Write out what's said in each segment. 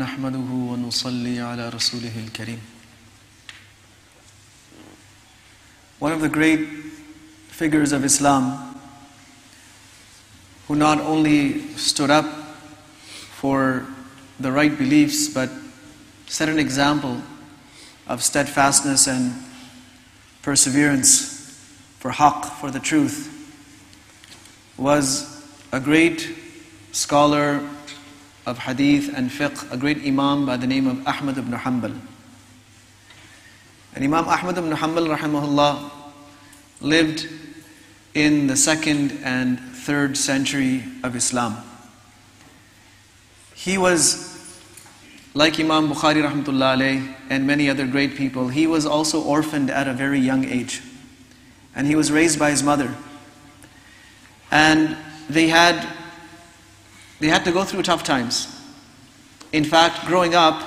نحمده ونصلي على رسوله الكريم. One of the great figures of Islam who not only stood up for the right beliefs but set an example of steadfastness and perseverance for haqq, for the truth, was a great scholar of hadith and fiqh, a great imam by the name of Ahmad ibn Hanbal. And Imam Ahmad ibn Hanbal rahimahullah lived in the 2nd and 3rd century of Islam. He was, like Imam Bukhari rahmatullah alayh and many other great people, he was also orphaned at a very young age. And he was raised by his mother. And they had to go through tough times. In fact, growing up,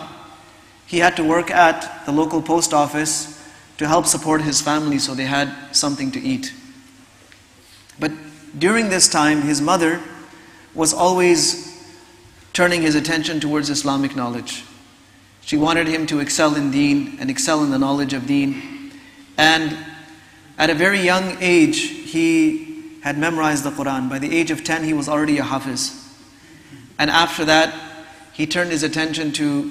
he had to work at the local post office to help support his family so they had something to eat. But during this time, his mother was always turning his attention towards Islamic knowledge. She wanted him to excel in deen and excel in the knowledge of deen. And at a very young age, he had memorized the Quran. By the age of 10, he was already a hafiz. And after that, he turned his attention to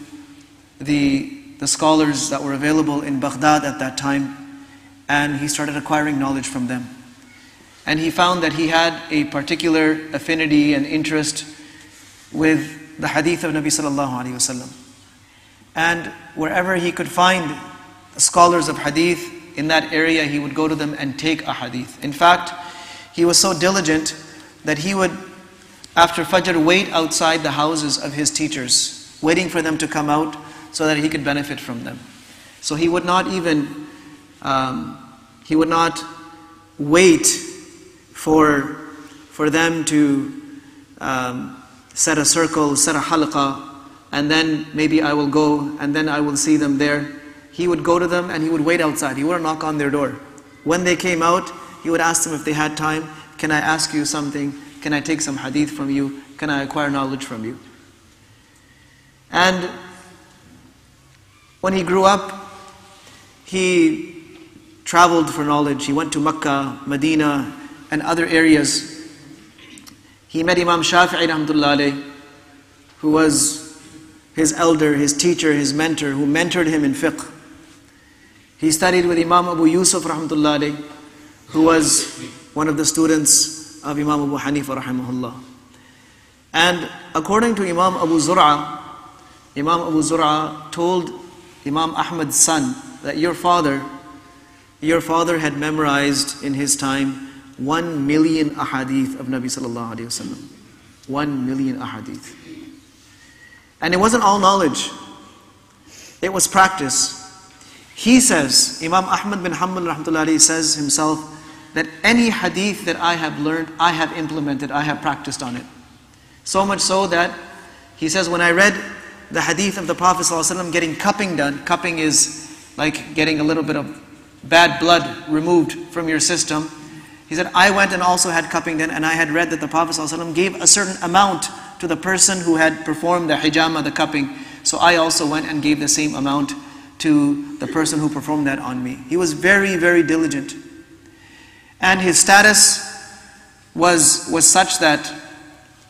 the scholars that were available in Baghdad at that time, and he started acquiring knowledge from them. And he found that he had a particular affinity and interest with the hadith of Nabi sallallahu alaihi wasallam. And wherever he could find scholars of hadith in that area, he would go to them and take a hadith. In fact, he was so diligent that he would, after Fajr, wait outside the houses of his teachers, waiting for them to come out so that he could benefit from them. So he would not even, wait for them to set a circle, set a halqa, and then maybe I will go and then I will see them there. He would go to them and he would wait outside. He wouldn't knock on their door. When they came out, he would ask them if they had time, can I ask you something? Can I take some hadith from you? Can I acquire knowledge from you? And when he grew up, he traveled for knowledge. He went to Mecca, Medina, and other areas. He met Imam Shafi'i rahmatullah alayh, who was his elder, his teacher, his mentor, who mentored him in fiqh. He studied with Imam Abu Yusuf rahmatullah alayh, who was one of the students of Imam Abu Hanifa rahimahullah. And according to Imam Abu Zur'a told Imam Ahmad's son that your father had memorized in his time 1 million ahadith of Nabi sallallahu alayhi wasallam. 1 million ahadith. And it wasn't all knowledge. It was practice. He says, Imam Ahmad bin Hanbal rahmatullah alayhi says himself, that any hadith that I have learned, I have implemented, I have practiced on it. So much so that he says, when I read the hadith of the Prophet ﷺ getting cupping done, cupping is like getting a little bit of bad blood removed from your system. He said, I went and also had cupping done, and I had read that the Prophet ﷺ gave a certain amount to the person who had performed the hijama, the cupping. So I also went and gave the same amount to the person who performed that on me. He was very, very diligent. And his status was such that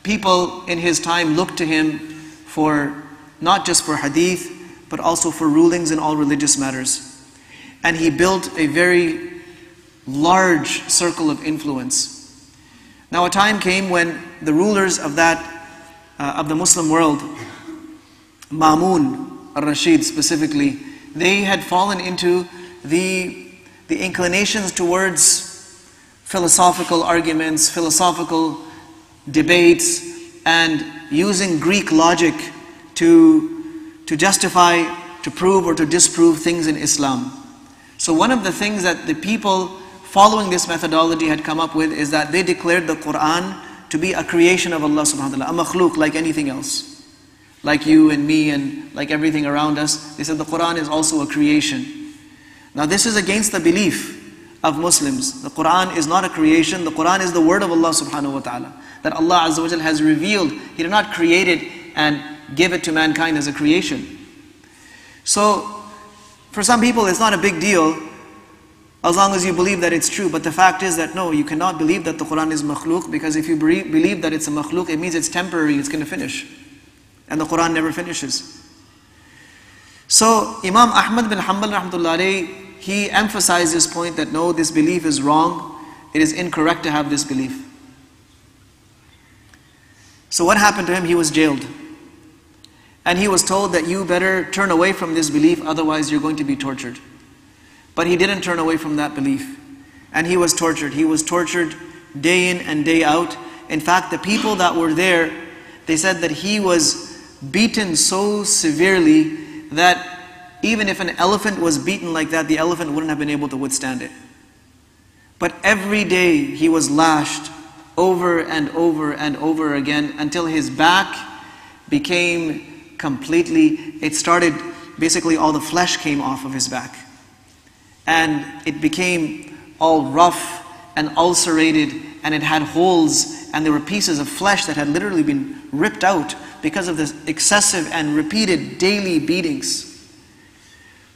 people in his time looked to him for, not just for hadith, but also for rulings in all religious matters. And he built a very large circle of influence. Now a time came when the rulers of the Muslim world, Ma'mun al-Rashid specifically, they had fallen into the inclinations towards philosophical arguments, philosophical debates, and using Greek logic to justify, to prove or to disprove things in Islam. So one of the things that the people following this methodology had come up with is that they declared the Quran to be a creation of Allah subhanahu wa ta'ala, a makhluk like anything else. Like you and me and like everything around us. They said the Quran is also a creation. Now this is against the belief of Muslims. The Quran is not a creation. The Quran is the word of Allah subhanahu wa ta'ala, that Allah Azza wa Jal has revealed. He did not create it and give it to mankind as a creation. So, for some people it's not a big deal as long as you believe that it's true. But the fact is that no, you cannot believe that the Quran is makhluk, because if you believe that it's a makhluk, it means it's temporary, it's going to finish. And the Quran never finishes. So Imam Ahmad bin Hanbal rahmatullah alayhi, he emphasized this point that no, this belief is wrong. It is incorrect to have this belief. So what happened to him? He was jailed. And he was told that you better turn away from this belief, otherwise you're going to be tortured. But he didn't turn away from that belief. And he was tortured. He was tortured day in and day out. In fact, the people that were there, they said that he was beaten so severely that even if an elephant was beaten like that, the elephant wouldn't have been able to withstand it. But every day he was lashed over and over and over again until his back became completely, it started, basically all the flesh came off of his back. And it became all rough and ulcerated, and it had holes, and there were pieces of flesh that had literally been ripped out because of the excessive and repeated daily beatings.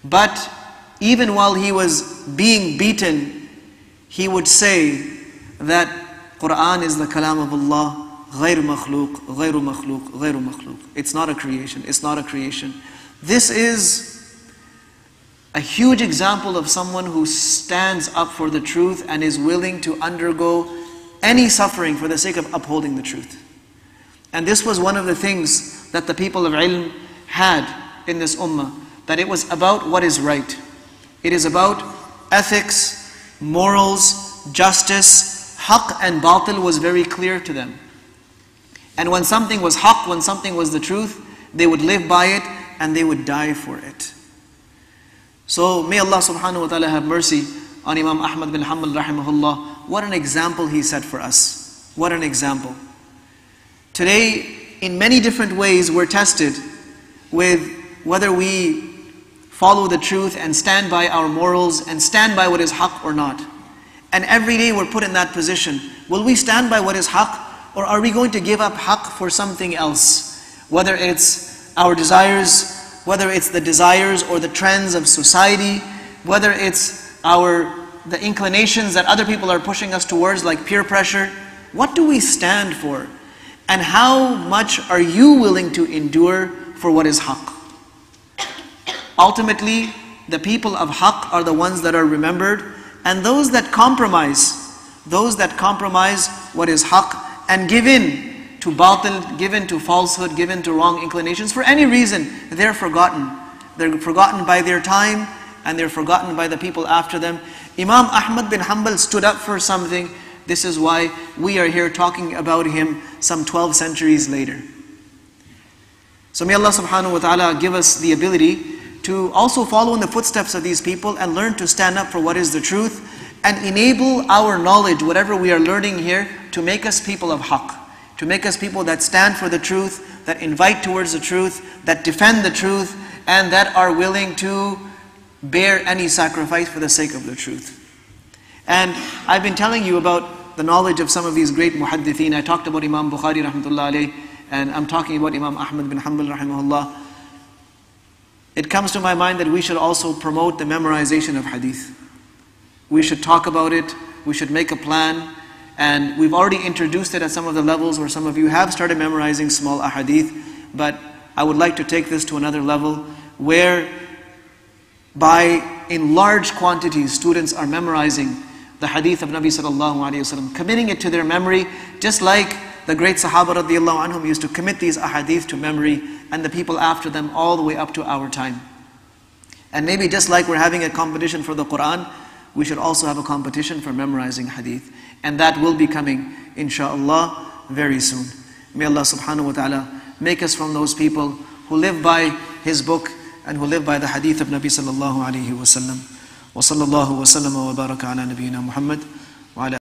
But even while he was being beaten, he would say that Quran is the kalam of Allah, غير مخلوق, غير مخلوق, غير مخلوق. It's not a creation, it's not a creation. This is a huge example of someone who stands up for the truth and is willing to undergo any suffering for the sake of upholding the truth. And this was one of the things that the people of ilm had in this ummah, that it was about what is right. It is about ethics, morals, justice. Haqq and batil was very clear to them. And when something was haqq, when something was the truth, they would live by it and they would die for it. So may Allah subhanahu wa ta'ala have mercy on Imam Ahmad bin Hanbal rahimahullah. What an example he set for us. What an example. Today, in many different ways, we're tested with whether we follow the truth and stand by our morals and stand by what is haqq or not. And every day we're put in that position. Will we stand by what is haqq, or are we going to give up haqq for something else? Whether it's our desires, whether it's the desires or the trends of society, whether it's the inclinations that other people are pushing us towards, like peer pressure. What do we stand for? And how much are you willing to endure for what is haqq? Ultimately, the people of haqq are the ones that are remembered, and those that compromise what is haqq and give in to batil, given to falsehood, given to wrong inclinations, for any reason, they're forgotten. They're forgotten by their time, and they're forgotten by the people after them. Imam Ahmad bin Hanbal stood up for something. This is why we are here talking about him some 12 centuries later. So may Allah subhanahu wa ta'ala give us the ability to also follow in the footsteps of these people and learn to stand up for what is the truth, and enable our knowledge, whatever we are learning here, to make us people of haqq. To make us people that stand for the truth, that invite towards the truth, that defend the truth, and that are willing to bear any sacrifice for the sake of the truth. And I've been telling you about the knowledge of some of these great muhaddithin. I talked about Imam Bukhari rahmatullah alayh, and I'm talking about Imam Ahmad bin Hanbal rahimahullah. It comes to my mind that we should also promote the memorization of hadith. We should talk about it, we should make a plan. And we've already introduced it at some of the levels where some of you have started memorizing small ahadith. But I would like to take this to another level where in large quantities students are memorizing the hadith of Nabi sallallahu alayhi wasallam, committing it to their memory, just like the great Sahaba radiallahu anhum used to commit these ahadith to memory, and the people after them all the way up to our time. And maybe just like we're having a competition for the Quran, we should also have a competition for memorizing hadith. And that will be coming, inshaAllah, very soon. May Allah subhanahu wa ta'ala make us from those people who live by His book and who live by the hadith of Nabi sallallahu alayhi wa sallam. Wa sallallahu wa sallam wa baraka ala nabiyyina Muhammad wa ala